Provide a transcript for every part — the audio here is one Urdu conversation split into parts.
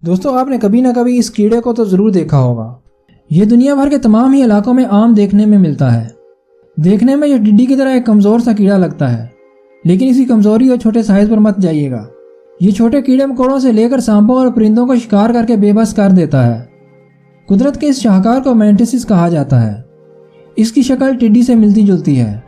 دوستو آپ نے کبھی نہ کبھی اس کیڑے کو تو ضرور دیکھا ہوگا۔ یہ دنیا بھر کے تمام ہی علاقوں میں عام دیکھنے میں ملتا ہے۔ دیکھنے میں یہ ٹڈی کی طرح ایک کمزور سا کیڑا لگتا ہے، لیکن اس کی کمزوری اور چھوٹے سائز پر مت جائیے گا۔ یہ چھوٹے کیڑے مکوڑوں سے لے کر سانپوں اور پرندوں کو شکار کر کے بے بس کر دیتا ہے۔ قدرت کے اس شاہکار کو مینٹسس کہا جاتا ہے۔ اس کی شکل ٹڈی سے ملتی جلتی ہے۔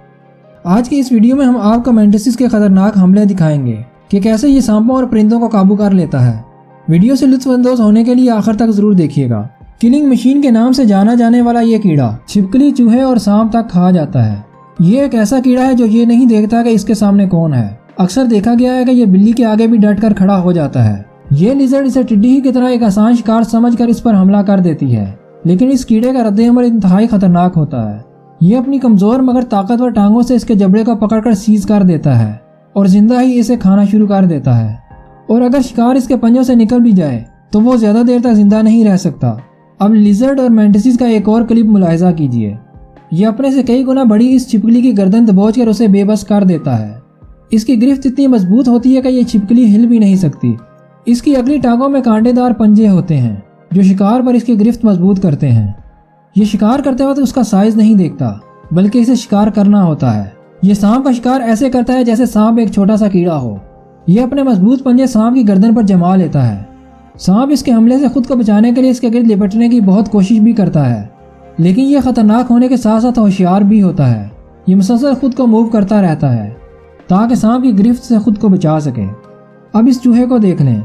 آج کی اس ویڈیو میں ہم آپ کو مینٹسس کے خطرناک حملے دکھائیں گے کہ کیسے یہ سانپوں اور پرندوں کو قابو کر لیتا ہے۔ ویڈیو سے لطف اندوز ہونے کے لیے آخر تک ضرور دیکھیے گا۔ کلنگ مشین کے نام سے جانا جانے والا یہ کیڑا چھپکلی، چوہے اور سانپ تک کھا جاتا ہے۔ یہ ایک ایسا کیڑا ہے جو یہ نہیں دیکھتا کہ اس کے سامنے کون ہے۔ اکثر دیکھا گیا ہے کہ یہ بلی کے آگے بھی ڈٹ کر کھڑا ہو جاتا ہے۔ یہ لیزرڈ اسے ٹڈی ہی کی طرح ایک آسان شکار سمجھ کر اس پر حملہ کر دیتی ہے، لیکن اس کیڑے کا رد عمل انتہائی خطرناک ہوتا ہے۔ یہ اپنی کمزور مگر طاقتور ٹانگوں سے اس کے جبڑے کو پکڑ کر سیز کر دیتا ہے اور زندہ ہی اسے کھانا شروع کر دیتا ہے۔ اور اگر شکار اس کے پنجوں سے نکل بھی جائے تو وہ زیادہ دیر تک زندہ نہیں رہ سکتا۔ اب لیزرڈ اور مینٹسس کا ایک اور کلپ ملاحظہ کیجیے۔ یہ اپنے سے کئی گنا بڑی اس چھپکلی کی گردن دبوچ کر اسے بے بس کر دیتا ہے۔ اس کی گرفت اتنی مضبوط ہوتی ہے کہ یہ چھپکلی ہل بھی نہیں سکتی۔ اس کی اگلی ٹانگوں میں کانٹے دار پنجے ہوتے ہیں جو شکار پر اس کی گرفت مضبوط کرتے ہیں۔ یہ شکار کرتے وقت اس کا سائز نہیں دیکھتا، بلکہ اسے شکار کرنا ہوتا ہے۔ یہ سانپ کا شکار ایسے کرتا ہے جیسے سانپ ایک چھوٹا سا کیڑا ہو۔ یہ اپنے مضبوط پنجے سانپ کی گردن پر جما لیتا ہے۔ سانپ اس کے حملے سے خود کو بچانے کے لیے اس کے گرد لپٹنے کی بہت کوشش بھی کرتا ہے، لیکن یہ خطرناک ہونے کے ساتھ ساتھ ہوشیار بھی ہوتا ہے۔ یہ مسلسل خود کو موو کرتا رہتا ہے تاکہ سانپ کی گرفت سے خود کو بچا سکے۔ اب اس چوہے کو دیکھ لیں۔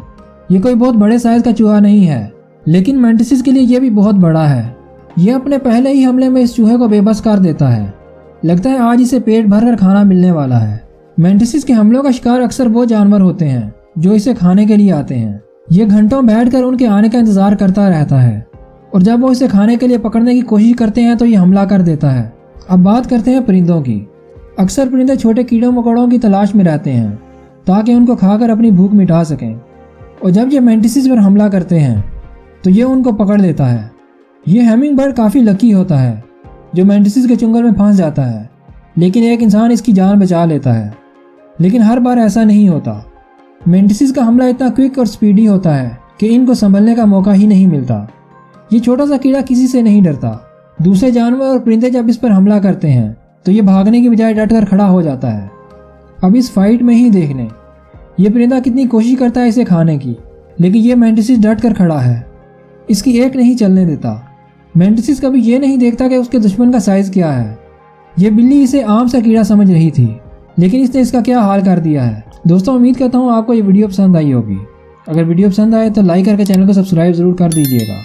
یہ کوئی بہت بڑے سائز کا چوہا نہیں ہے، لیکن مینٹسس کے لیے یہ بھی بہت بڑا ہے۔ یہ اپنے پہلے ہی حملے میں اس چوہے کو بے بس کر دیتا ہے۔ لگتا ہے آج اسے پیٹ بھر کر کھانا ملنے والا ہے۔ مینٹسس کے حملوں کا شکار اکثر وہ جانور ہوتے ہیں جو اسے کھانے کے لیے آتے ہیں۔ یہ گھنٹوں بیٹھ کر ان کے آنے کا انتظار کرتا رہتا ہے، اور جب وہ اسے کھانے کے لیے پکڑنے کی کوشش کرتے ہیں تو یہ حملہ کر دیتا ہے۔ اب بات کرتے ہیں پرندوں کی۔ اکثر پرندے چھوٹے کیڑوں مکوڑوں کی تلاش میں رہتے ہیں تاکہ ان کو کھا کر اپنی بھوک مٹا سکیں، اور جب یہ مینٹسس پر حملہ کرتے ہیں تو یہ ان کو پکڑ لیتا ہے۔ یہ ہیمنگ برڈ کافی لکی ہوتا ہے جو مینٹسس کے چنگل میں پھنس جاتا ہے، لیکن ایک انسان اس کی جان بچا لیتا ہے۔ لیکن ہر بار ایسا نہیں ہوتا۔ مینٹسس کا حملہ اتنا کوئک اور سپیڈی ہوتا ہے کہ ان کو سنبھلنے کا موقع ہی نہیں ملتا۔ یہ چھوٹا سا کیڑا کسی سے نہیں ڈرتا۔ دوسرے جانور اور پرندے جب اس پر حملہ کرتے ہیں تو یہ بھاگنے کی بجائے ڈٹ کر کھڑا ہو جاتا ہے۔ اب اس فائٹ میں ہی دیکھ لیں، یہ پرندہ کتنی کوشش کرتا ہے اسے کھانے کی، لیکن یہ مینٹسس ڈٹ کر کھڑا ہے، اس کی ایک نہیں چلنے دیتا۔ مینٹسس کبھی یہ نہیں دیکھتا کہ اس کے دشمن کا سائز کیا ہے۔ یہ بلی اسے عام سا کیڑا سمجھ رہی تھی، لیکن اس نے اس کا کیا حال کر دیا ہے۔ دوستوں امید کرتا ہوں آپ کو یہ ویڈیو پسند آئی ہوگی۔ اگر ویڈیو پسند آئے تو لائک کر کے چینل کو سبسکرائب ضرور کر دیجیے گا۔